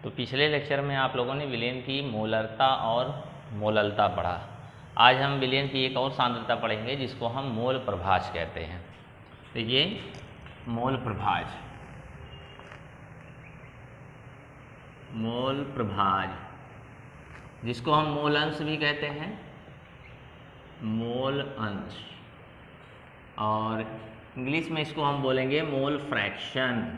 तो पिछले लेक्चर में आप लोगों ने विलयन की मोलरता और मोललता पढ़ा। आज हम विलयन की एक और सांद्रता पढ़ेंगे जिसको हम मोल प्रभाज कहते हैं। तो ये मोल प्रभाज जिसको हम मोल अंश भी कहते हैं, मोल अंश, और इंग्लिश में इसको हम बोलेंगे मोल फ्रैक्शन।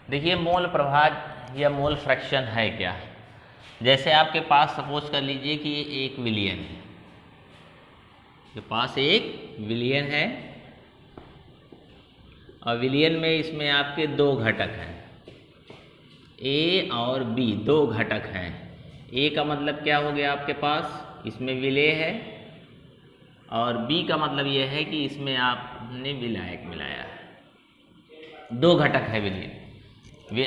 देखिए मोल प्रभाज या मोल फ्रैक्शन है क्या। जैसे आपके पास सपोज कर लीजिए कि ये एक विलयन है, के पास एक विलयन है और विलयन में इसमें आपके दो घटक हैं, ए और बी, दो घटक हैं। ए का मतलब क्या हो गया आपके पास, इसमें विलेय है, और बी का मतलब यह है कि इसमें आपने विलायक मिलाया है। दो घटक है विलयन।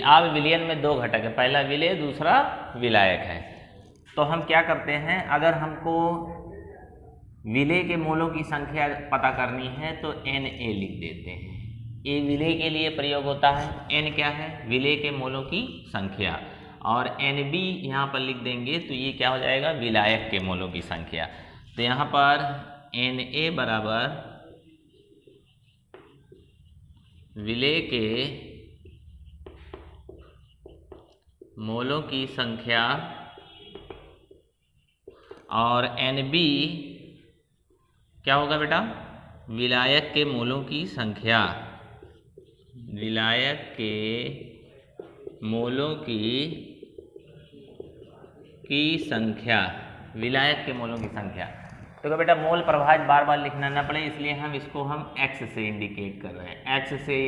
आप विलयन में दो घटक है, पहला विलेय दूसरा विलायक है। तो हम क्या करते हैं, अगर हमको विलेय के मोलों की संख्या पता करनी है तो Na लिख देते हैं। ए विलेय के लिए प्रयोग होता है, N क्या है, विलेय के मोलों की संख्या, और Nb यहाँ पर लिख देंगे तो ये क्या हो जाएगा, विलायक के मोलों की संख्या। तो यहाँ पर Na बराबर विलेय के मोलों की संख्या और Nb क्या होगा बेटा, विलायक के मोलों की संख्या, विलायक के मोलों की संख्या, विलायक के मोलों की संख्या। तो बेटा मोल प्रभाज बार बार लिखना ना पड़े, इसलिए हम इसको हम एक्स से इंडिकेट कर रहे हैं। एक्स से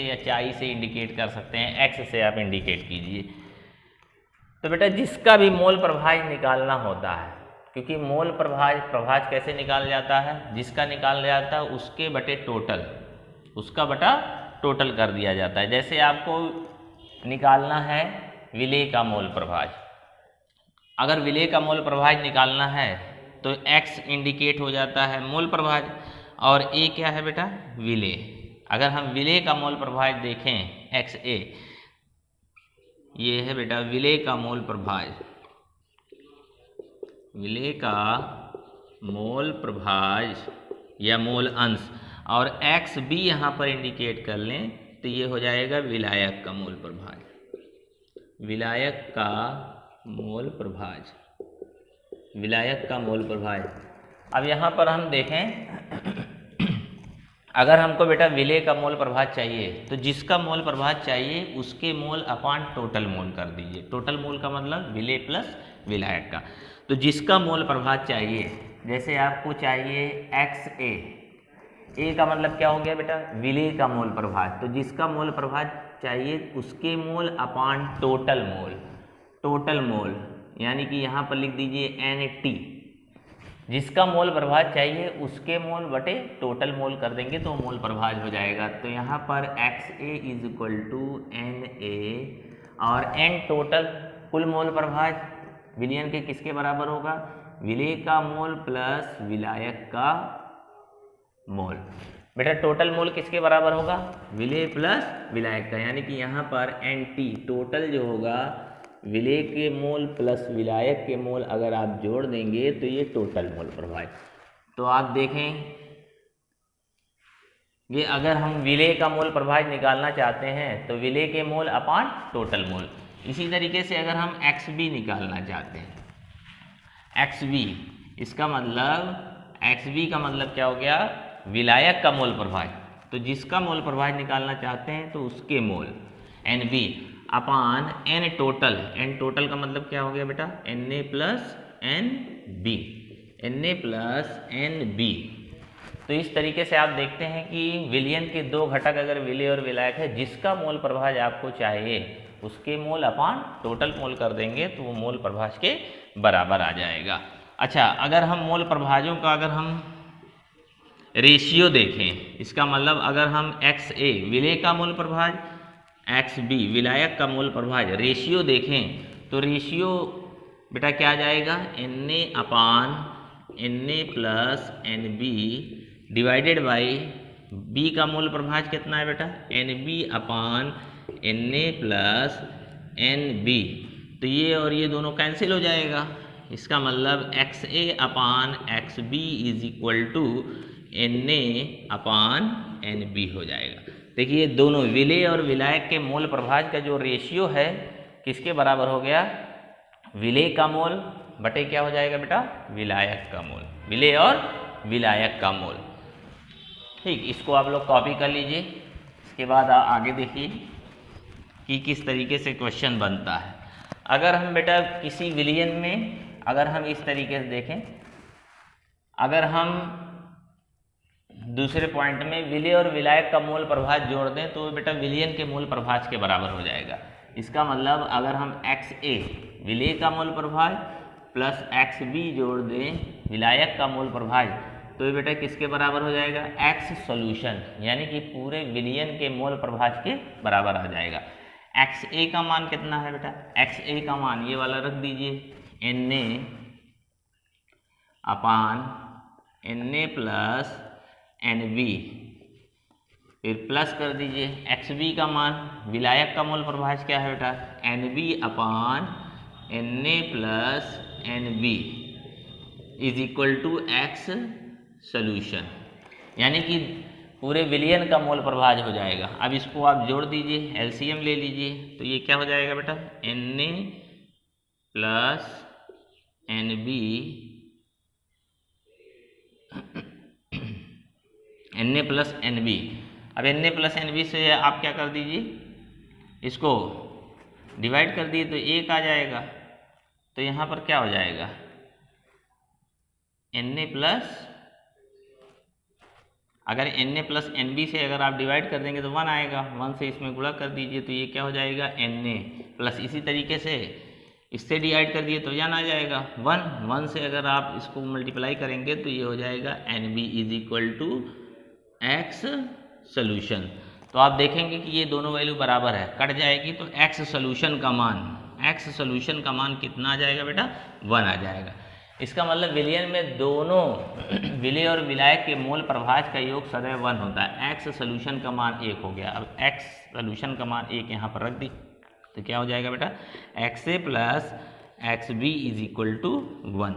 या चाई से इंडिकेट कर सकते हैं, एक्स से आप इंडिकेट कीजिए। तो बेटा जिसका भी मोल प्रभाज निकालना होता है, क्योंकि मोल प्रभाज कैसे निकाला जाता है, जिसका निकाला जाता है उसके बटे टोटल, उसका बटा टोटल कर दिया जाता है। जैसे आपको निकालना है विलेय का मोल प्रभाज, अगर विलेय का मोल प्रभाज निकालना है तो x इंडिकेट हो जाता है मोल प्रभाज, और a क्या है बेटा, विलेय। अगर हम विलेय का मोल प्रभाज देखें XA, ये है बेटा विलेय का मोल प्रभाज, विलेय का मोल प्रभाज या मोल अंश, और XB यहाँ पर इंडिकेट कर लें तो ये हो जाएगा विलायक का मोल प्रभाज, विलायक का मोल प्रभाज। अब यहाँ पर हम देखें, अगर हमको बेटा विलेय का मोल प्रभाज चाहिए तो जिसका मोल प्रभाज चाहिए उसके मोल अपान टोटल मोल कर दीजिए। टोटल मोल का मतलब विलेय प्लस विलायक का। तो जिसका मोल प्रभाज चाहिए, जैसे आपको चाहिए XA, ए का मतलब क्या हो गया बेटा, विलेय का मोल प्रभाज। तो जिसका मोल प्रभाज चाहिए उसके मोल अपान टोटल मोल, यानी कि यहाँ पर लिख दीजिए NT। जिसका मोल प्रभाज चाहिए उसके मोल बटे टोटल मोल कर देंगे तो मोल प्रभाज हो जाएगा। तो यहाँ पर XA is equal to NA, और N टोटल कुल मोल प्रभाज विलयन के किसके बराबर होगा, विलेय का मोल प्लस विलायक का मोल। बेटा टोटल मोल किसके बराबर होगा, विलेय प्लस विलायक का, यानी कि यहाँ पर NT टोटल जो होगा विलेय के मोल प्लस विलायक के मोल अगर आप जोड़ देंगे तो ये टोटल मोल प्रभाज। तो आप देखें ये अगर हम विलेय का मोल प्रभाज निकालना चाहते हैं तो विलेय के मोल अपान टोटल मोल। इसी तरीके से अगर हम XB निकालना चाहते हैं, XB, इसका मतलब XB का मतलब क्या हो गया, विलायक का मोल प्रभाज। तो जिसका मोल प्रभाज निकालना चाहते हैं तो उसके मोल NB अपान N टोटल का मतलब क्या हो गया बेटा, Na प्लस NB। तो इस तरीके से आप देखते हैं कि विलयन के दो घटक अगर विलेय और विलायक है, जिसका मोल प्रभाज आपको चाहिए उसके मोल अपान टोटल मोल कर देंगे तो वो मोल प्रभाज के बराबर आ जाएगा। अच्छा, अगर हम मोल प्रभाजों का अगर हम रेशियो देखें, इसका मतलब अगर हम XA विलेय का मोल प्रभाज, XB विलायक का मोल प्रभाज रेशियो देखें तो रेशियो बेटा क्या आ जाएगा, Na upon Na plus NB divided by B का मूल प्रभाज कितना है बेटा, NB upon Na plus NB। तो ये और ये दोनों कैंसिल हो जाएगा। इसका मतलब XA upon XB is equal to Na upon NB हो जाएगा। देखिए दोनों विलेय और विलायक के मोल प्रभाज का जो रेशियो है किसके बराबर हो गया, विलेय का मोल बटे क्या हो जाएगा बेटा, विलायक का मोल, विलेय और विलायक का मोल। ठीक, इसको आप लोग कॉपी कर लीजिए। इसके बाद आगे देखिए कि किस तरीके से क्वेश्चन बनता है। अगर हम बेटा किसी विलयन में अगर हम इस तरीके से देखें, अगर हम दूसरे पॉइंट में विलेय और विलायक का मोल प्रभाज जोड़ दें तो बेटा विलयन के मोल प्रभाज के बराबर हो जाएगा। इसका मतलब अगर हम XA विलेय का मोल प्रभाज प्लस XB जोड़ दें विलायक का मोल प्रभाज तो ये बेटा किसके बराबर हो जाएगा, X सॉल्यूशन, यानी कि पूरे विलयन के मोल प्रभाज के बराबर आ जाएगा। XA का मान कितना है बेटा, XA का मान ये वाला रख दीजिए Na upon Na plus NB, फिर प्लस कर दीजिए XB का मान, विलायक का मोल प्रभाज क्या है बेटा, NB upon Na plus NB is equal to X solution, यानी कि पूरे विलयन का मोल प्रभाज हो जाएगा। अब इसको आप जोड़ दीजिए, LCM ले लीजिए, तो ये क्या हो जाएगा बेटा, Na plus NB Na plus NB। अब Na प्लस NB से आप क्या कर दीजिए, इसको डिवाइड कर दिए तो 1 आ जाएगा। तो यहाँ पर क्या हो जाएगा, Na प्लस, अगर Na प्लस NB से अगर आप डिवाइड कर देंगे तो 1 आएगा, 1 से इसमें गुणा कर दीजिए तो ये क्या हो जाएगा Na प्लस, इसी तरीके से इससे डिवाइड कर दिए तो 1 आ जाएगा, 1 से अगर आप इसको मल्टीप्लाई करेंगे तो ये हो जाएगा NB is equal to X solution. तो आप देखेंगे कि ये दोनों वैल्यू बराबर है, कट जाएगी तो X सॉल्यूशन का मान कितना आ जाएगा बेटा, 1 आ जाएगा। इसका मतलब विलयन में दोनों विलेय और विलायक के मोल प्रभाज का योग सदैव 1 होता है। X सॉल्यूशन का मान 1 हो गया। अब X सॉल्यूशन का मान 1 यहाँ पर रख दी तो क्या हो जाएगा बेटा, XA plus XB is equal to 1।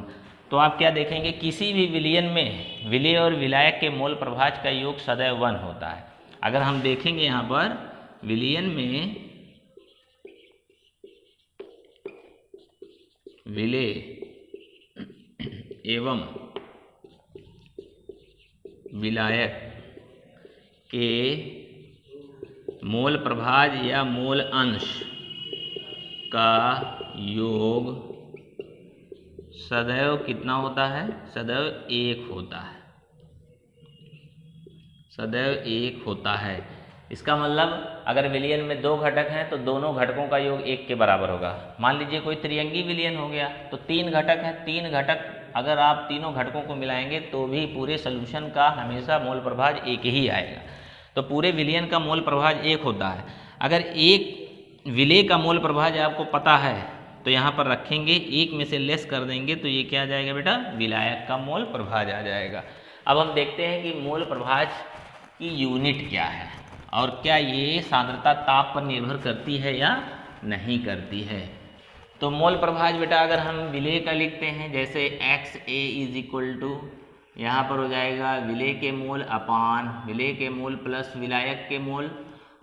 तो आप क्या देखेंगे, किसी भी विलयन में विलेय और विलायक के मोल प्रभाज का योग सदैव 1 होता है। अगर हम देखेंगे यहाँ पर विलयन में विलेय एवं विलायक के मोल प्रभाज या मोल अंश का योग सदैव कितना होता है, सदैव 1 होता है, सदैव 1 होता है। इसका मतलब अगर विलयन में 2 घटक हैं तो दोनों घटकों का योग 1 के बराबर होगा। मान लीजिए कोई त्रिअंगी विलयन हो गया तो 3 घटक हैं, 3 घटक अगर आप तीनों घटकों को मिलाएंगे तो भी पूरे सॉल्यूशन का हमेशा मोल प्रभाज 1 ही आएगा। तो पूरे विलयन का मोल प्रभाज 1 होता है। अगर एक विलेय का मोल प्रभाज आपको पता है तो यहाँ पर रखेंगे, 1 में से लेस कर देंगे तो ये क्या आ जाएगा बेटा, विलायक का मोल प्रभाज आ जाएगा। अब हम देखते हैं कि मोल प्रभाज की यूनिट क्या है और क्या ये सांद्रता ताप पर निर्भर करती है या नहीं करती है। तो मोल प्रभाज बेटा अगर हम विलेय का लिखते हैं जैसे XA इज इक्वल टू, यहाँ पर हो जाएगा विलेय के मोल अपान विलेय के मोल प्लस विलायक के मोल,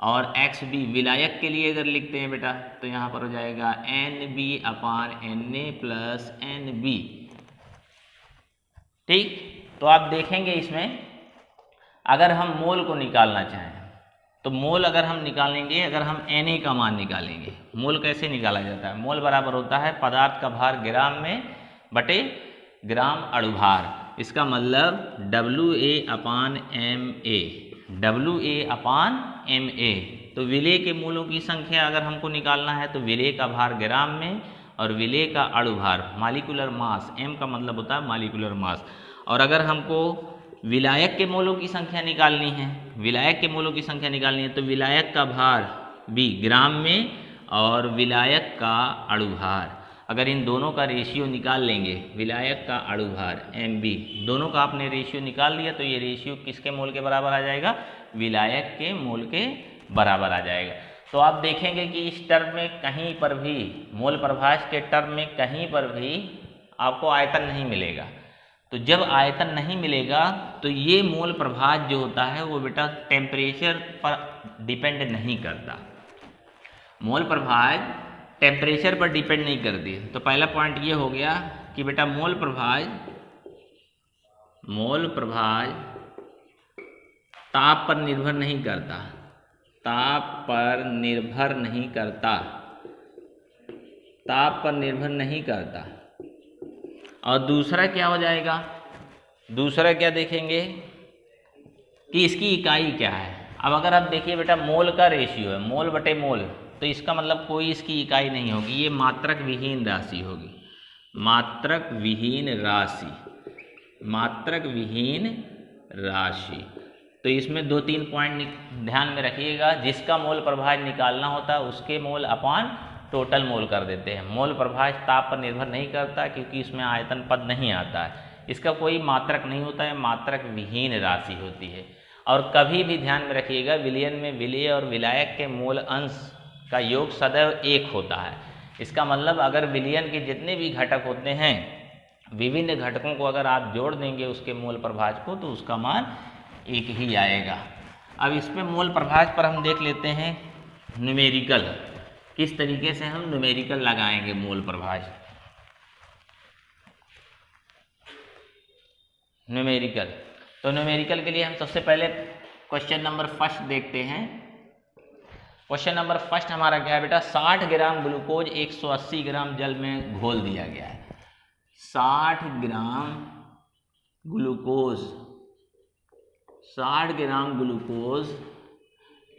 और XB विलायक के लिए अगर लिखते हैं बेटा तो यहाँ पर हो जाएगा NB upon Na plus NB। ठीक, तो आप देखेंगे इसमें अगर हम मोल को निकालना चाहें तो मोल अगर हम निकालेंगे, अगर हम Na का मान निकालेंगे, मोल कैसे निकाला जाता है, मोल बराबर होता है पदार्थ का भार ग्राम में बटे ग्राम अणुभार। इसका मतलब WA अपान MA, WA अपान MA। तो विलेय के मूलों की संख्या अगर हमको निकालना है तो विलेय का भार ग्राम में और विलेय का अणुभार मालिकुलर मास, M का मतलब होता है मालिकुलर मास। और अगर हमको विलायक के मोलों की संख्या निकालनी है, विलायक के मोलों की संख्या निकालनी है तो विलायक का भार भी ग्राम में और विलायक का अणुभार अगर इन दोनों का रेशियो निकाल लेंगे, विलायक का अणुभार Mb, दोनों का आपने रेशियो निकाल लिया तो ये रेशियो किसके मोल के बराबर आ जाएगा? विलायक के मोल के बराबर आ जाएगा। तो आप देखेंगे कि इस टर्म में कहीं पर भी, मोल प्रभाष के टर्म में कहीं पर भी आपको आयतन नहीं मिलेगा। तो जब आयतन नहीं मिलेगा तो ये मोल प्रभाष जो होता है वो बेटा टेम्परेचर पर डिपेंड नहीं करता। मोल प्रभाष टेम्परेचर पर डिपेंड नहीं करती। तो पहला पॉइंट ये हो गया कि बेटा मोल प्रभाष ताप पर निर्भर नहीं करता, ताप पर निर्भर नहीं करता, ताप पर निर्भर नहीं करता। और दूसरा क्या हो जाएगा? दूसरा क्या देखेंगे कि इसकी इकाई क्या है। अब अगर आप देखिए बेटा मोल का रेशियो है, मोल बटे मोल, तो इसका मतलब कोई इसकी इकाई नहीं होगी, ये मात्रक विहीन राशि होगी, मात्रक विहीन राशि, मात्रक विहीन राशि। तो इसमें 2-3 पॉइंट ध्यान में रखिएगा। जिसका मोल प्रभाज निकालना होता है उसके मोल अपान टोटल मोल कर देते हैं। मोल प्रभाज ताप पर निर्भर नहीं करता क्योंकि इसमें आयतन पद नहीं आता है, इसका कोई मात्रक नहीं होता है, मात्रक विहीन राशि होती है। और कभी भी ध्यान में रखिएगा विलयन में विलेय और विलायक के मोल अंश का योग सदैव 1 होता है। इसका मतलब अगर विलयन के जितने भी घटक होते हैं, विभिन्न घटकों को अगर आप जोड़ देंगे उसके मोल प्रभाज को तो उसका मान 1 ही आएगा। अब इस पे मोल प्रभाज पर हम देख लेते हैं न्यूमेरिकल, किस तरीके से हम न्यूमेरिकल लगाएंगे मोल प्रभाज। न्यूमेरिकल, तो न्यूमेरिकल के लिए हम सबसे पहले क्वेश्चन नंबर फर्स्ट देखते हैं। क्वेश्चन नंबर फर्स्ट हमारा क्या है बेटा? 60 ग्राम ग्लूकोज 180 ग्राम जल में घोल दिया गया है। 60 ग्राम ग्लूकोज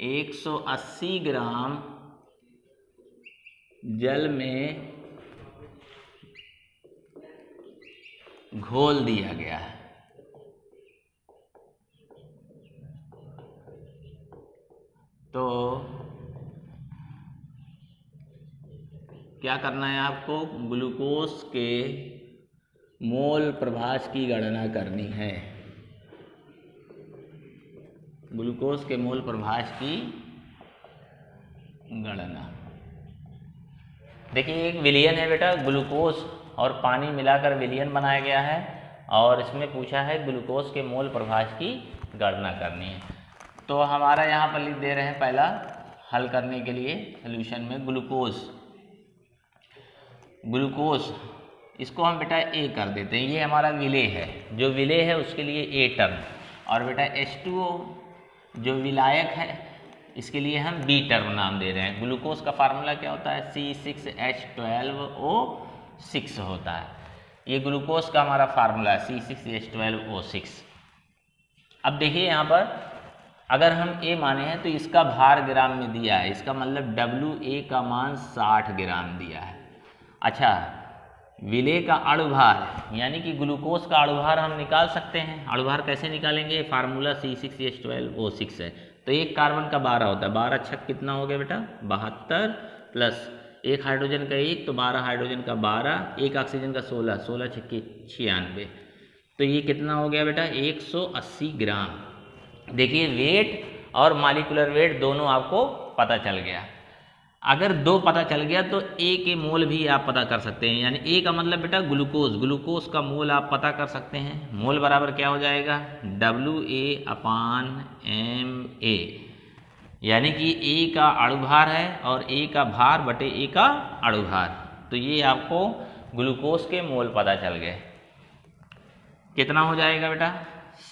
180 ग्राम जल में घोल दिया गया है। तो क्या करना है आपको? ग्लूकोज के मोल प्रभाज की गणना करनी है। ग्लूकोज के मोल प्रभाज की गणना। देखिए एक विलयन है बेटा, ग्लूकोज और पानी मिलाकर विलयन बनाया गया है और इसमें पूछा है ग्लूकोज के मोल प्रभाज की गणना करनी है। तो हमारा यहाँ पर लिख दे रहे हैं पहला हल करने के लिए सोल्यूशन में ग्लूकोज इसको हम बेटा ए कर देते हैं। ये हमारा विलेय है, जो विलेय है उसके लिए ए टर्म, और बेटा H2O जो विलायक है इसके लिए हम बी टर्म नाम दे रहे हैं। ग्लूकोज का फार्मूला क्या होता है? C6H12O6 होता है। ये ग्लूकोज का हमारा फार्मूला है C6H12O6। अब देखिए यहाँ पर अगर हम ए माने हैं तो इसका भार ग्राम में दिया है, इसका मतलब WA का मान 60 ग्राम दिया है। अच्छा, विलेय का अणुभार यानी कि ग्लूकोज का अणुभार हम निकाल सकते हैं। अणुभार कैसे निकालेंगे? फार्मूला C6H12O6 है। तो एक कार्बन का 12 होता है, 12 छक कितना हो गया बेटा? 72 प्लस एक हाइड्रोजन का 1 तो 12 हाइड्रोजन का 12, एक ऑक्सीजन का 16, 16 छक्के 96। तो ये कितना हो गया बेटा? 180 ग्राम। देखिए वेट और मॉलिक्यूलर वेट दोनों आपको पता चल गया। अगर 2 पता चल गया तो ए के मोल भी आप पता कर सकते हैं। यानी ए का मतलब बेटा ग्लूकोज का मोल आप पता कर सकते हैं। मोल बराबर क्या हो जाएगा? WA/MA, यानी कि ए का अणुभार है और ए का भार बटे ए का अणुभार। तो ये आपको ग्लूकोज के मोल पता चल गए। कितना हो जाएगा बेटा?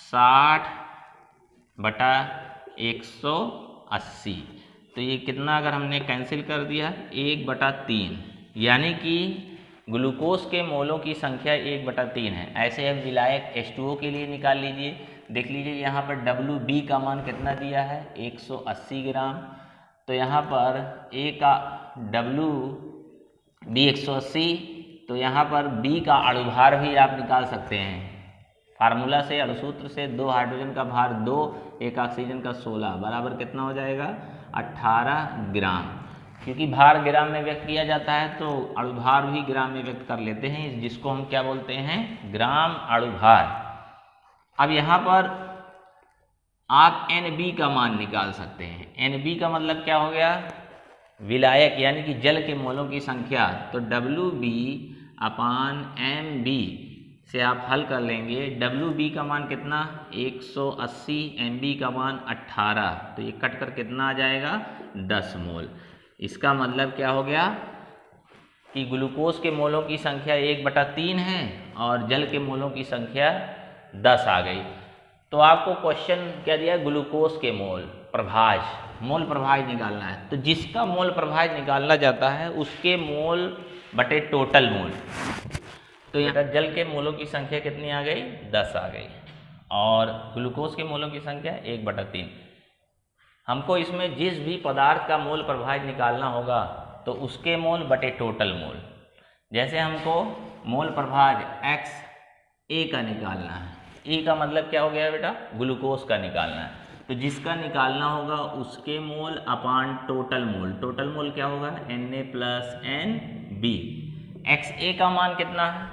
60/180। तो ये कितना अगर हमने कैंसिल कर दिया? 1/3, यानी कि ग्लूकोज के मोलों की संख्या 1/3 है। ऐसे अब विलायक H2O के लिए निकाल लीजिए। देख लीजिए यहाँ पर WB का मान कितना दिया है? 180 ग्राम। तो यहाँ पर A का WB 180, तो यहाँ पर B का अणुभार भी आप निकाल सकते हैं। फार्मूला से, अणुसूत्र से 2 हाइड्रोजन का भार 2, एक ऑक्सीजन का 16 बराबर कितना हो जाएगा? 18 ग्राम। क्योंकि भार ग्राम में व्यक्त किया जाता है तो अणुभार भी ग्राम में व्यक्त कर लेते हैं, जिसको हम क्या बोलते हैं, ग्राम अणुभार। अब यहाँ पर आप NB का मान निकाल सकते हैं। NB का मतलब क्या हो गया, विलायक यानी कि जल के मोलों की संख्या। तो WB अपान MB से आप हल कर लेंगे। WB का मान कितना 180, MB का मान 18, तो ये कट कर कितना आ जाएगा 10 मोल। इसका मतलब क्या हो गया कि ग्लूकोज के मोलों की संख्या 1/3 है और जल के मोलों की संख्या 10 आ गई। तो आपको क्वेश्चन क्या दिया, ग्लूकोज के मोल प्रभाज निकालना है। तो जिसका मोल प्रभाज निकालना जाता है उसके मोल बटे टोटल मोल। तो यहाँ जल के मोलों की संख्या कितनी आ गई 10 आ गई और ग्लूकोज के मोलों की संख्या 1/3। हमको इसमें जिस भी पदार्थ का मोल प्रभाज निकालना होगा तो उसके मोल बटे टोटल मोल। जैसे हमको मोल प्रभाज XA का निकालना है, E का मतलब क्या हो गया बेटा, ग्लूकोज का निकालना है। तो जिसका निकालना होगा उसके मोल अपान टोटल मोल। टोटल मोल क्या होगा Na प्लस NB। XA का मान कितना है,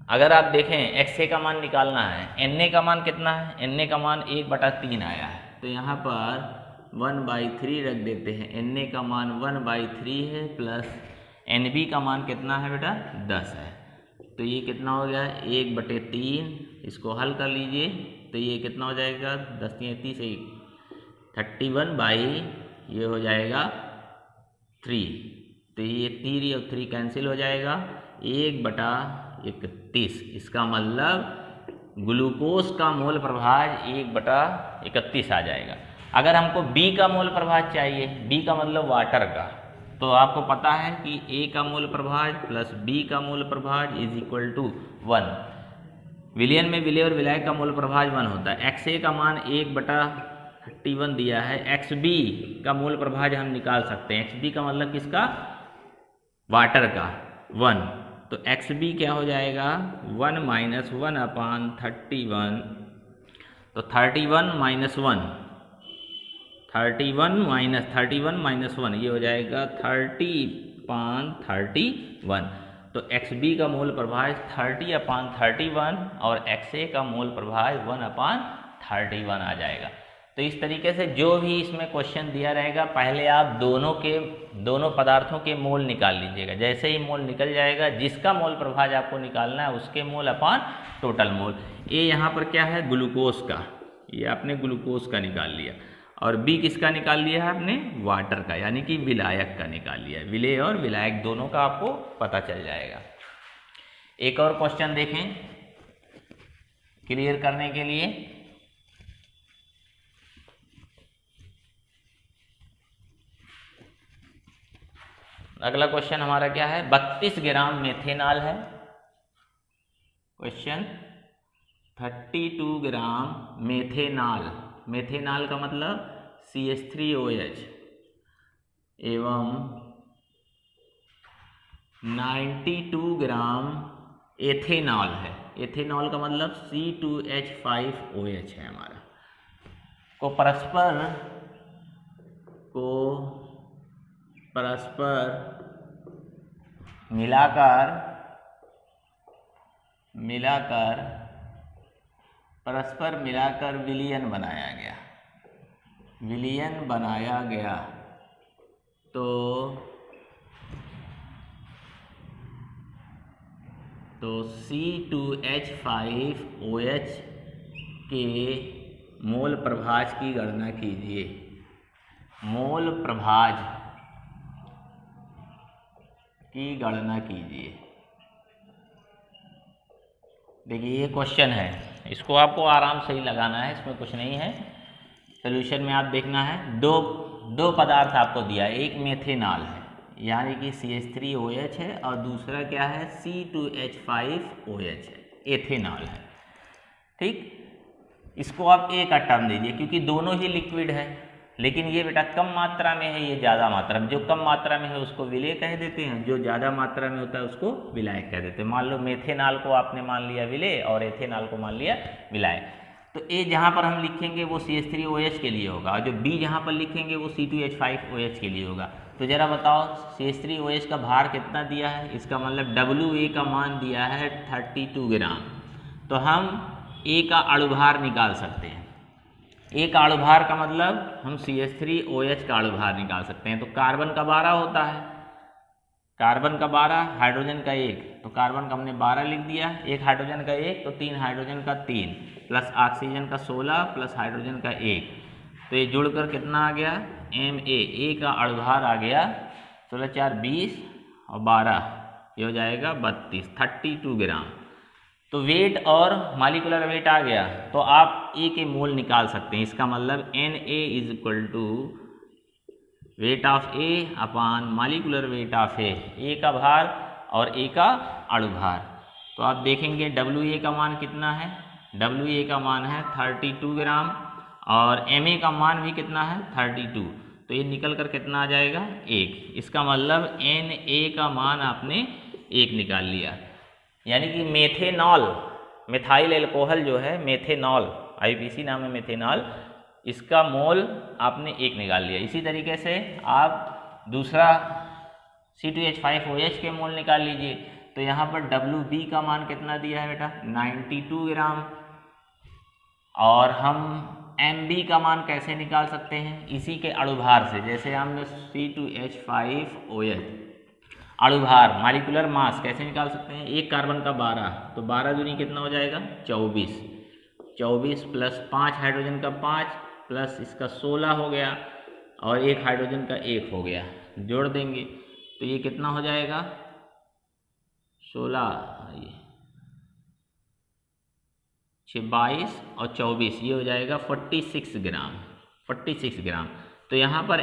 अगर आप देखें XA का मान निकालना है, Na का मान कितना है, Na का मान 1/3 आया है। तो यहाँ पर 1/3 रख देते हैं। Na का मान 1/3 है प्लस NB का मान कितना है बेटा 10 है। तो ये कितना हो गया 1/3, इसको हल कर लीजिए तो ये कितना हो जाएगा 10 × 30 31 ये हो जाएगा 3। तो ये 3 और 3 कैंसिल हो जाएगा 1/31। इसका मतलब ग्लूकोज का मोल प्रभाज 1/31 आ जाएगा। अगर हमको B का मोल प्रभाज चाहिए, B का मतलब वाटर का, तो आपको पता है कि A का मोल प्रभाज प्लस B का मोल प्रभाज इज इक्वल टू 1। विलयन में विलेय और विलायक का मोल प्रभाज 1 होता है। XA का मान 1/31 दिया है। XB का मोल प्रभाज हम निकाल सकते हैं। XB का मतलब किसका, वाटर का 1। तो XB क्या हो जाएगा 1 - 1/31। तो 31 - 1 ये हो जाएगा 30/31। तो XB का मोल प्रभाज 30/31 और XA का मोल प्रभाज 1/31 आ जाएगा। तो इस तरीके से जो भी इसमें क्वेश्चन दिया रहेगा पहले आप दोनों पदार्थों के मोल निकाल लीजिएगा। जैसे ही मोल निकल जाएगा, जिसका मोल प्रभाज आपको निकालना है उसके मोल अपान टोटल मोल। ये यहाँ पर क्या है ग्लूकोज का, ये आपने ग्लूकोज का निकाल लिया और B किसका निकाल लिया है आपने, वाटर का, यानी कि विलायक का निकाल लिया। विलेय और विलायक दोनों का आपको पता चल जाएगा। एक और क्वेश्चन देखें क्लियर करने के लिए। अगला क्वेश्चन हमारा क्या है, 32 ग्राम मेथेनॉल है। क्वेश्चन 32 ग्राम मेथेनॉल, मेथेनॉल का मतलब CH3OH एवं 92 ग्राम एथेनॉल है। एथेनॉल का मतलब C2H5OH है हमारा। को परस्पर मिलाकर विलयन बनाया गया। तो C2H5OH के मोल प्रभाज की गणना कीजिए। मोल प्रभाज की गणना कीजिए। देखिए ये क्वेश्चन है, इसको आपको आराम से ही लगाना है, इसमें कुछ नहीं है। सोल्यूशन में आप देखना है, दो पदार्थ आपको दिया है, एक मेथेनॉल है यानी कि CH3OH है और दूसरा क्या है C2H5OH है, एथेनॉल है। ठीक, इसको आप A का टर्म दीजिए क्योंकि दोनों ही लिक्विड है, लेकिन ये बेटा कम मात्रा में है, ये ज़्यादा मात्रा में। जो कम मात्रा में है उसको विलेय कह देते हैं, जो ज़्यादा मात्रा में होता है उसको विलायक कह देते हैं। मान लो मेथेनॉल को आपने मान लिया विलेय और एथेनॉल को मान लिया विलायक। तो A जहाँ पर हम लिखेंगे वो CH3OH के लिए होगा और जो B जहाँ पर लिखेंगे वो C2H5OH के लिए होगा। तो ज़रा बताओ CH3OH का भार कितना दिया है, इसका मतलब WA का मान दिया है 32 ग्राम। तो हम A का अणुभार निकाल सकते हैं। A का अणुभार का मतलब हम CH3OH का अणुभार निकाल सकते हैं। तो कार्बन का 12 होता है, कार्बन का 12, हाइड्रोजन का 1, तो कार्बन का हमने 12 लिख दिया, एक हाइड्रोजन का 1 तो 3 हाइड्रोजन का 3 प्लस ऑक्सीजन का 16 प्लस हाइड्रोजन का 1, तो ये जुड़कर कितना आ गया MA। A का अणुभार आ गया 16 4 20 और 12, ये हो जाएगा 32 ग्राम। तो वेट और मालिकुलर वेट आ गया, तो आप A के मोल निकाल सकते हैं। इसका मतलब Na is equal to weight of A upon molecular weight of A का भार और A का अणुभार। तो आप देखेंगे WA का मान कितना है, WA का मान है 32 ग्राम और MA का मान भी कितना है 32, तो ये निकल कर कितना आ जाएगा 1। इसका मतलब Na का मान आपने 1 निकाल लिया। यानी कि मेथेनॉल, मिथाइल एल्कोहल जो है मेथेनॉल, IPC नाम है मेथेनॉल, इसका मोल आपने 1 निकाल लिया। इसी तरीके से आप दूसरा C2H5OH के मोल निकाल लीजिए। तो यहाँ पर WB का मान कितना दिया है बेटा 92 ग्राम, और हम MB का मान कैसे निकाल सकते हैं, इसी के अणुभार से। जैसे हमने C2H5OH अणुभार मालिकुलर मास कैसे निकाल सकते हैं, एक कार्बन का 12, तो 12 दूनी कितना हो जाएगा 24 प्लस 5 हाइड्रोजन का 5 प्लस इसका 16 हो गया और एक हाइड्रोजन का 1 हो गया, जोड़ देंगे तो ये कितना हो जाएगा 16, 22 और 24, ये हो जाएगा 46 ग्राम। तो यहाँ पर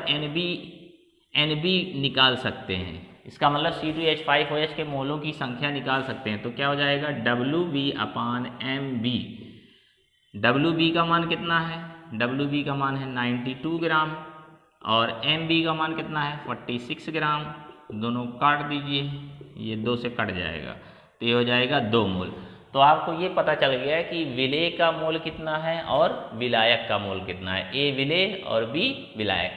NB निकाल सकते हैं। इसका मतलब C2H5OH के मोलों की संख्या निकाल सकते हैं। तो क्या हो जाएगा WB अपान MB। WB का मान कितना है, WB का मान है 92 ग्राम और MB का मान कितना है 46 ग्राम। दोनों काट दीजिए, ये 2 से कट जाएगा, तो ये हो जाएगा 2 मोल। तो आपको ये पता चल गया है कि विलेय का मोल कितना है और विलायक का मोल कितना है, A विलेय और B विलायक।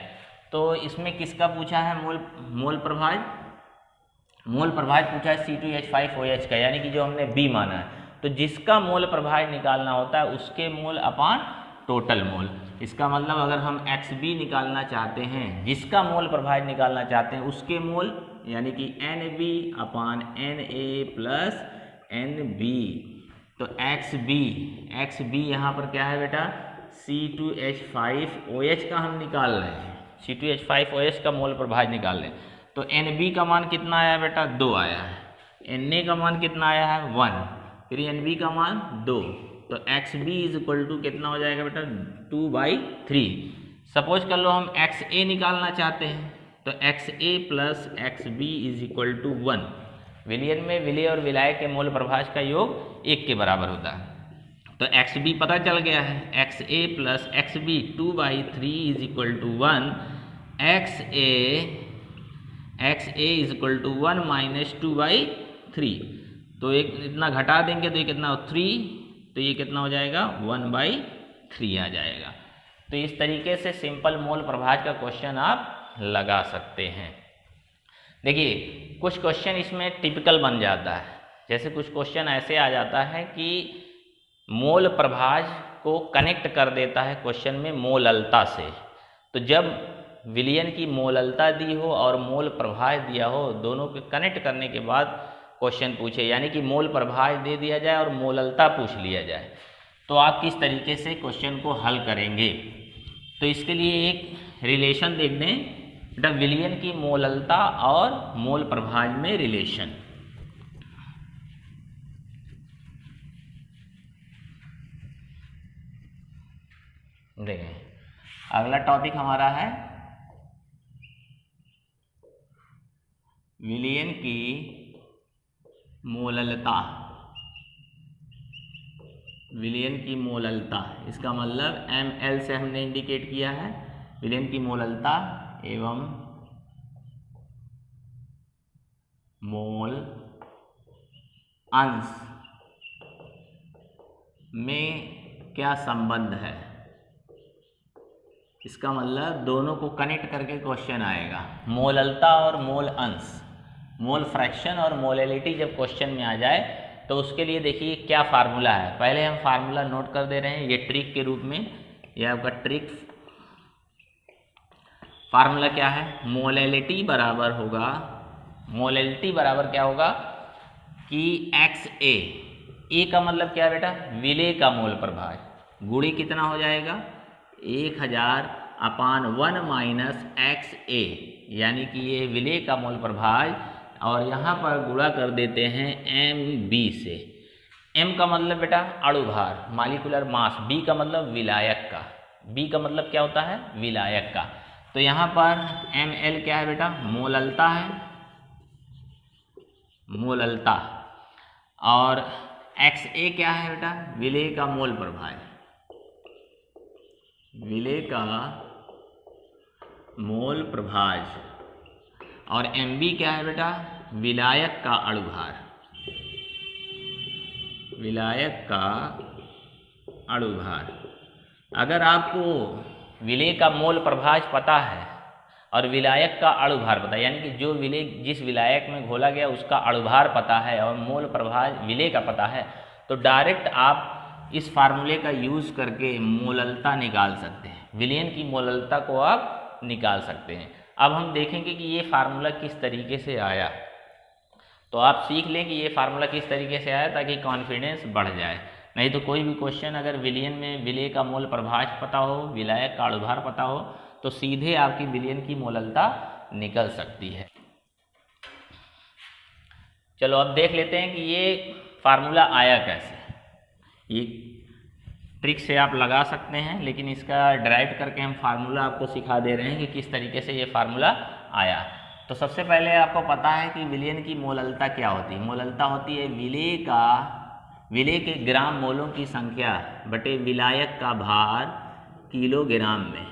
तो इसमें किसका पूछा है मोल प्रभाज पूछा है C2H5OH का, यानी कि जो हमने B माना है। तो जिसका मोल प्रभाज निकालना होता है उसके मोल अपान टोटल मोल। इसका मतलब अगर हम XB निकालना चाहते हैं, जिसका मोल प्रभाज निकालना चाहते हैं उसके मोल, यानी कि NB upon NA plus NB। तो XB यहाँ पर क्या है बेटा C2H5OH का हम निकाल रहे हैं, C2H5OH का मोल प्रभाज निकाल रहे हैं। तो NB का मान कितना आया बेटा 2 आया है, Na का मान कितना आया है 1, फिर NB का मान 2, तो XB इज इक्वल टू कितना हो जाएगा बेटा 2/3। सपोज कर लो हम XA निकालना चाहते हैं, तो XA plus XB is equal to 1। विलयन में विलेय और विलायक के मोल प्रभाज का योग 1 के बराबर होता है। तो XB पता चल गया है, XA plus XB 2/3 is equal to 1। XA is equal to 1 minus 2/3, तो एक इतना घटा देंगे तो ये कितना 3, तो ये कितना हो जाएगा 1/3 आ जाएगा। तो इस तरीके से सिंपल मोल प्रभाज का क्वेश्चन आप लगा सकते हैं। देखिए कुछ क्वेश्चन इसमें टिपिकल बन जाता है, जैसे कुछ क्वेश्चन ऐसे आ जाता है कि मोल प्रभाज को कनेक्ट कर देता है क्वेश्चन में मोललता से। तो जब विलयन की मोललता दी हो और मोल प्रभाज दिया हो, दोनों के कनेक्ट करने के बाद क्वेश्चन पूछे, यानी कि मोल प्रभाज दे दिया जाए और मोललता पूछ लिया जाए, तो आप किस तरीके से क्वेश्चन को हल करेंगे। तो इसके लिए एक रिलेशन देख दें, विलयन की मोललता और मोल प्रभाज में रिलेशन। देखें अगला टॉपिक हमारा है विलयन की मोललता। विलयन की मोललता, इसका मतलब ml से हमने इंडिकेट किया है विलयन की मोललता एवं मोल अंश में क्या संबंध है, इसका मतलब दोनों को कनेक्ट करके क्वेश्चन आएगा, मोललता और मोल अंश, मोल फ्रैक्शन और मोलैलिटी जब क्वेश्चन में आ जाए तो उसके लिए देखिए क्या फार्मूला है। पहले हम फार्मूला नोट कर दे रहे हैं, ये ट्रिक के रूप में, ये आपका ट्रिक फार्मूला क्या है, मोलैलिटी बराबर होगा, मोलैलिटी बराबर क्या होगा कि XA, ए का मतलब क्या है बेटा, विलेय का मोल प्रभाज, गुणे कितना हो जाएगा 1000/1 माइनस XA, यानी कि ये विलेय का मोल प्रभाज, और यहाँ पर गुणा कर देते हैं MB से। M का मतलब बेटा अणुभार, मालिकुलर मास, B का मतलब विलायक का, B का मतलब क्या होता है, विलायक का। तो यहाँ पर ML क्या है बेटा, मोललता है, मोललता, और XA क्या है बेटा, विलेय का मोल प्रभाज, विलेय का मोल प्रभाज, और MB क्या है बेटा, विलायक का अणुभार, विलायक का अणुभार। अगर आपको विलेय का मोल प्रभाज पता है और विलायक का अणुभार पता है, यानी कि जो विलेय जिस विलायक में घोला गया उसका अणुभार पता है और मोल प्रभाज विलेय का पता है, तो डायरेक्ट आप इस फार्मूले का यूज़ करके मोललता निकाल सकते हैं, विलयन की मोललता को आप निकाल सकते हैं। अब हम देखेंगे कि ये फार्मूला किस तरीके से आया, तो आप सीख लें कि ये फार्मूला किस तरीके से आया ताकि कॉन्फिडेंस बढ़ जाए। नहीं तो कोई भी क्वेश्चन अगर विलयन में विलेय का मोल प्रभाज पता हो, विलायक का अणुभार पता हो, तो सीधे आपकी विलयन की मोललता निकल सकती है। चलो अब देख लेते हैं कि ये फार्मूला आया कैसे। ये ट्रिक से आप लगा सकते हैं, लेकिन इसका ड्राइव करके हम फार्मूला आपको सिखा दे रहे हैं कि किस तरीके से ये फार्मूला आया। तो सबसे पहले आपको पता है कि विलयन की मोललता क्या होती है। मोललता होती है विलेय के ग्राम मोलों की संख्या बटे विलायक का भार किलोग्राम में।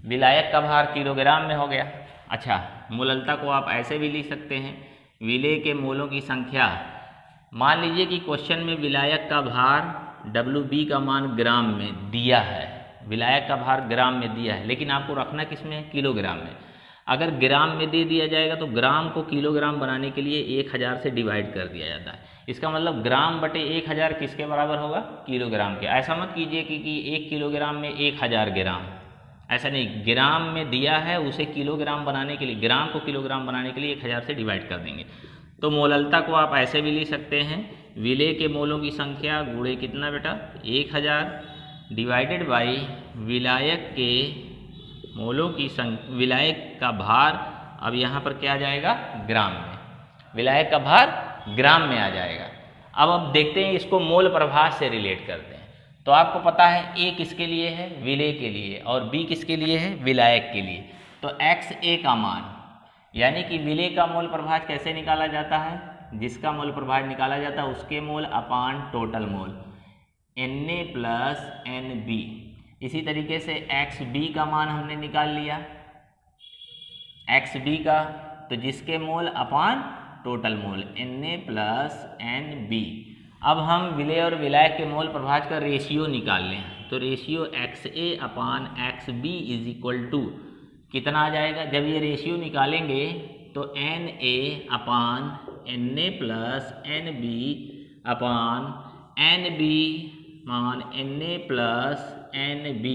विलायक का भार किलोग्राम में हो गया। अच्छा, मोललता को आप ऐसे भी लिख सकते हैं, विलेय के मोलों की संख्या। मान लीजिए कि क्वेश्चन में विलायक का भार WB का मान ग्राम में दिया है, विलायक का भार ग्राम में दिया है, लेकिन आपको रखना किस में है, किलोग्राम में। अगर ग्राम में दे दिया जाएगा तो ग्राम को किलोग्राम बनाने के लिए 1000 से डिवाइड कर दिया जाता है। इसका मतलब ग्राम बटे 1000 किसके बराबर होगा, किलोग्राम के। ऐसा मत कीजिए कि 1 किलोग्राम में 1000 ग्राम, ऐसा नहीं, ग्राम में दिया है, उसे किलोग्राम बनाने के लिए, ग्राम को किलोग्राम बनाने के लिए 1000 से डिवाइड कर देंगे। तो मोललता को आप ऐसे भी लिख सकते हैं, विलेय के मोलों की संख्या गुणे कितना बेटा 1000 डिवाइडेड बाई विलायक के मोलों की संख्या, विलायक का भार, अब यहाँ पर क्या आ जाएगा, ग्राम में, विलायक का भार ग्राम में आ जाएगा। अब देखते हैं इसको मोल प्रभाज से रिलेट करते हैं। तो आपको पता है A किसके लिए है, विलेय के लिए, और B किसके लिए है, विलायक के लिए। तो XA का मान, यानी कि विलेय का मोल प्रभाज कैसे निकाला जाता है, जिसका मोल प्रभाज निकाला जाता है उसके mole upon total mole, Na plus NB। इसी तरीके से XB का मान हमने निकाल लिया, XB का, तो जिसके mole upon total mole Na plus NB। अब हम विलेय और विलायक के मोल प्रभाज का रेशियो निकाल लें, तो ratio XA upon XB is equal to कितना आ जाएगा। जब ये रेशियो निकालेंगे तो Na upon Na plus NB upon NB मान Na प्लस NB,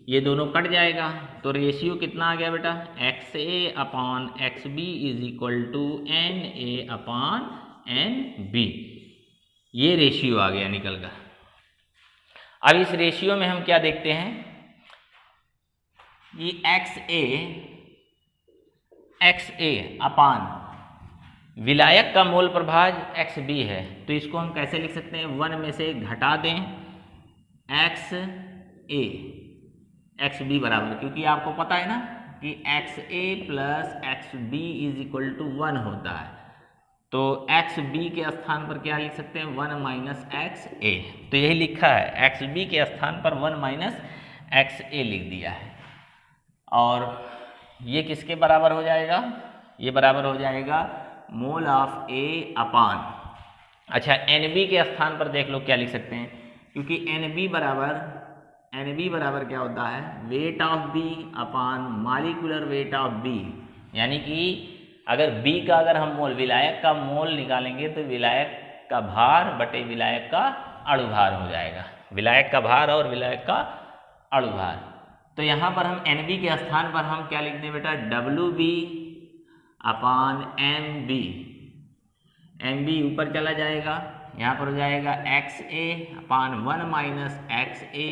ये दोनों कट जाएगा, तो रेशियो कितना आ गया बेटा, XA upon XB is equal to Na upon NB। ये रेशियो आ गया निकल कर। अब इस रेशियो में हम क्या देखते हैं, ये XA अपान विलायक का मोल प्रभाज XB है, तो इसको हम कैसे लिख सकते हैं, 1 में से घटा दें XA, XB बराबर, क्योंकि आपको पता है ना कि XA plus XB is equal to 1 होता है, तो XB के स्थान पर क्या लिख सकते हैं, 1 माइनस XA। तो यही लिखा है, XB के स्थान पर 1 माइनस XA लिख दिया है। और ये किसके बराबर हो जाएगा, ये बराबर हो जाएगा मोल ऑफ A अपान, अच्छा NB के स्थान पर देख लो क्या लिख सकते हैं, क्योंकि NB बराबर NB बराबर क्या होता है, weight of B upon molecular weight of B, यानी कि अगर B का अगर हम मोल, विलायक का मोल निकालेंगे तो विलायक का भार बटे विलायक का अणुभार हो जाएगा, विलायक का भार और विलायक का अणुभार। तो यहाँ पर हम NB के स्थान पर हम क्या लिखते हैं बेटा, WB अपान MB, MB ऊपर चला जाएगा, यहाँ पर हो जाएगा XA upon 1 minus XA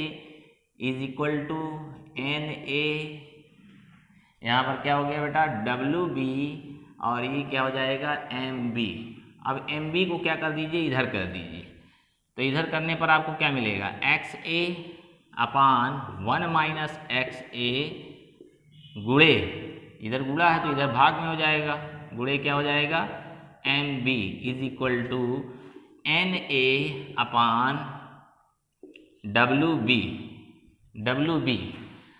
is equal to NA, यहाँ पर क्या हो गया बेटा WB और ये क्या हो जाएगा MB। अब MB को क्या कर दीजिए, इधर कर दीजिए, तो इधर करने पर आपको क्या मिलेगा, XA अपान 1 माइनस XA गुणे, इधर गुणा है तो इधर भाग में हो जाएगा, गुणे क्या हो जाएगा MB is equal to NA upon WB,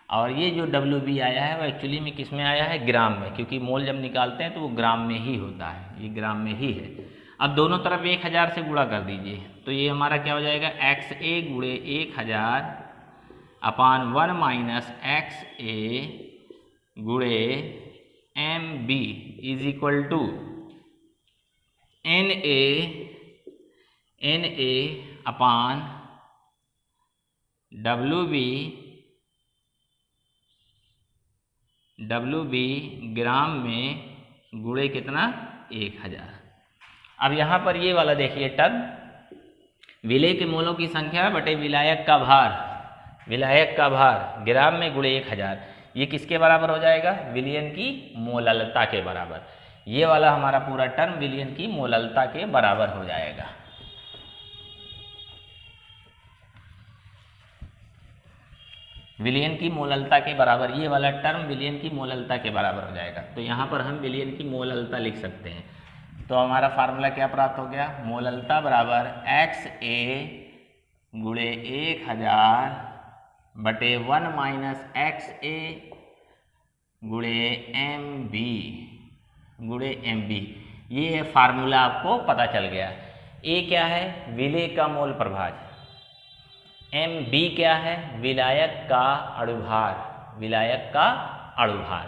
और ये जो WB आया है वो एक्चुअली में किस में आया है, ग्राम में, क्योंकि मोल जब निकालते हैं तो वो ग्राम में ही होता है, ये ग्राम में ही है। अब दोनों तरफ 1000 से गुणा कर दीजिए, तो ये हमारा क्या हो जाएगा, XA गुणे 1000 अपान 1 माइनस XA गुणे MB is equal to NA upon WB gram में गुणे कितना, 1000। अब यहाँ पर ये वाला देखिए टर्म, विलेय के मोलों की संख्या बटे विलायक का भार, विलायक का भार ग्राम में गुणे 1000, ये किसके बराबर हो जाएगा, विलयन की मोललता के बराबर। ये वाला हमारा पूरा टर्म विलयन की मोललता के बराबर हो जाएगा। विलयन की मोललता के बराबर, ये वाला टर्म विलयन की मोललता के बराबर हो जाएगा। तो यहाँ पर हम विलयन की मोललता लिख सकते हैं। तो हमारा फार्मूला क्या प्राप्त हो गया, मोललता बराबर XA गुणे 1000 बटे 1 माइनस XA गुणे MB, ये फार्मूला आपको पता चल गया। ए क्या है, विलेय का मोल प्रभाज, MB क्या है, विलायक का अणुभार, विलायक का अणुभार,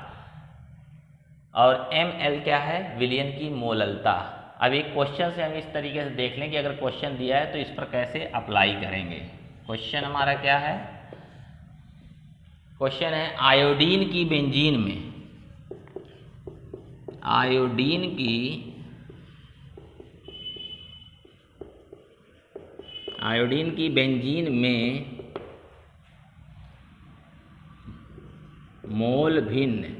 और ML क्या है, विलयन की मोललता। अब एक क्वेश्चन से हम इस तरीके से देख लें कि अगर क्वेश्चन दिया है तो इस पर कैसे अप्लाई करेंगे। क्वेश्चन हमारा क्या है, क्वेश्चन है आयोडीन की बेंजीन में, आयोडीन की बेंजीन में मोल भिन्न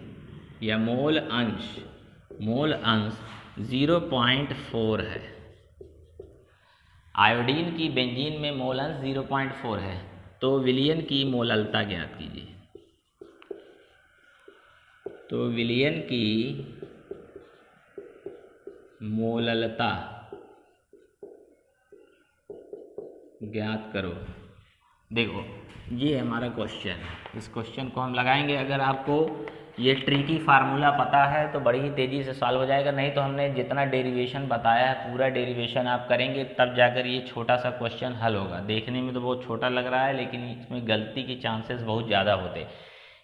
या मोल अंश 0.4 है। आयोडीन की बेंजीन में मोल अंश 0.4 है। तो विलयन की मोललता ज्ञात कीजिए। तो विलयन की मोललता ज्ञात करो। देखो ये हमारा क्वेश्चन है, इस क्वेश्चन को हम लगाएंगे। अगर आपको ये ट्रिकी फार्मूला पता है तो बड़ी ही तेज़ी से सॉल्व हो जाएगा, नहीं तो हमने जितना डेरिवेशन बताया है पूरा डेरिवेशन आप करेंगे तब जाकर ये छोटा सा क्वेश्चन हल होगा। देखने में तो बहुत छोटा लग रहा है लेकिन इसमें गलती के चांसेस बहुत ज़्यादा होते,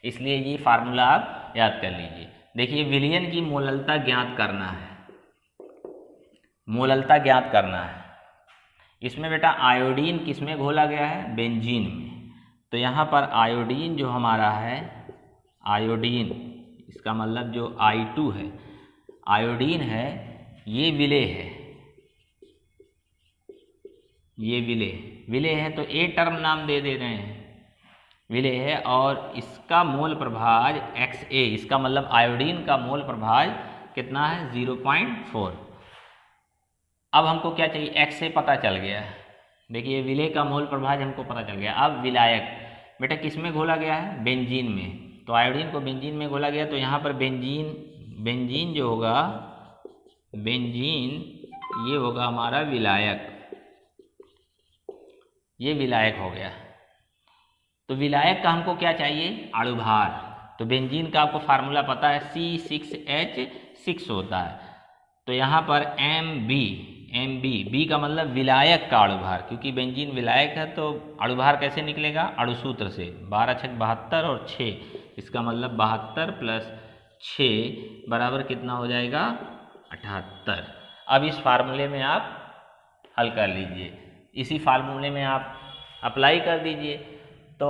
इसलिए ये फार्मूला आप याद कर लीजिए। देखिए विलयन की मोललता ज्ञात करना है, मोललता ज्ञात करना है। इसमें बेटा आयोडीन किस में घोला गया है, बेंजीन में। तो यहाँ पर आयोडीन जो हमारा है, आयोडीन इसका मतलब जो I2 है, आयोडीन है, ये विलेय है, ये विलेय है। तो ए टर्म नाम दे रहे हैं, विलेय है, और इसका मोल प्रभाज XA, इसका मतलब आयोडीन का मोल प्रभाज कितना है, 0.4। अब हमको क्या चाहिए, X से पता चल गया है। देखिए विलेय का मोल प्रभाज हमको पता चल गया। अब विलायक बेटा किस में घोला गया है, बेंजीन में। तो आयोडीन को बेंजीन में घोला गया, तो यहाँ पर बेंजीन जो होगा, बेंजीन ये होगा हमारा विलायक, ये विलायक हो गया। तो विलायक का हमको क्या चाहिए, अणुभार। तो बेंजीन का आपको फार्मूला पता है, C6H6 होता है। तो यहाँ पर Mb, बी का मतलब विलायक का अणुभार, क्योंकि बेंजीन विलायक है तो अणुभार कैसे निकलेगा, अणुसूत्र से। 12 छक 72 और 6, इसका मतलब 72 प्लस 6 बराबर कितना हो जाएगा, 78। अब इस फार्मूले में आप हल कर लीजिए, इसी फार्मूले में आप अप्लाई कर दीजिए, तो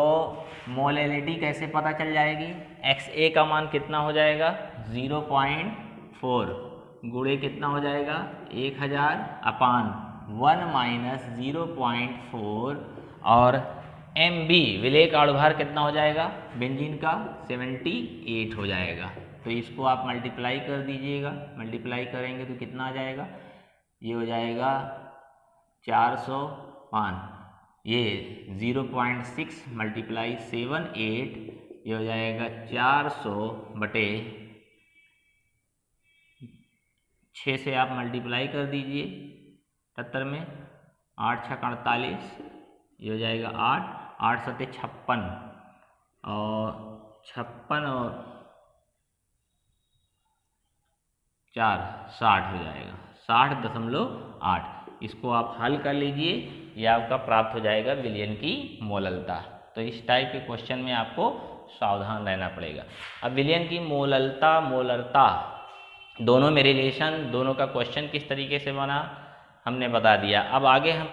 मोलैलिटी कैसे पता चल जाएगी, XA का मान कितना हो जाएगा 0.4 गुणे कितना हो जाएगा 1000 अपान 1 माइनस 0.4, और Mb विलेय का अणुभार कितना हो जाएगा बेंजीन का 78 हो जाएगा। तो इसको आप मल्टीप्लाई कर दीजिएगा, मल्टीप्लाई करेंगे तो कितना आ जाएगा, ये हो जाएगा 405, ये 0.6 मल्टीप्लाई 78, ये हो जाएगा 400/6 से आप मल्टीप्लाई कर दीजिए 78 में, 8 छक 48, ये हो जाएगा 8 सते 56, और 56 और 4 60 हो जाएगा, 60.8। इसको आप हल कर लीजिए, यह आपका प्राप्त हो जाएगा विलयन की मोललता। तो इस टाइप के क्वेश्चन में आपको सावधान रहना पड़ेगा। अब विलयन की मोललता मोलरता दोनों में रिलेशन, दोनों का क्वेश्चन किस तरीके से बना हमने बता दिया। अब आगे हम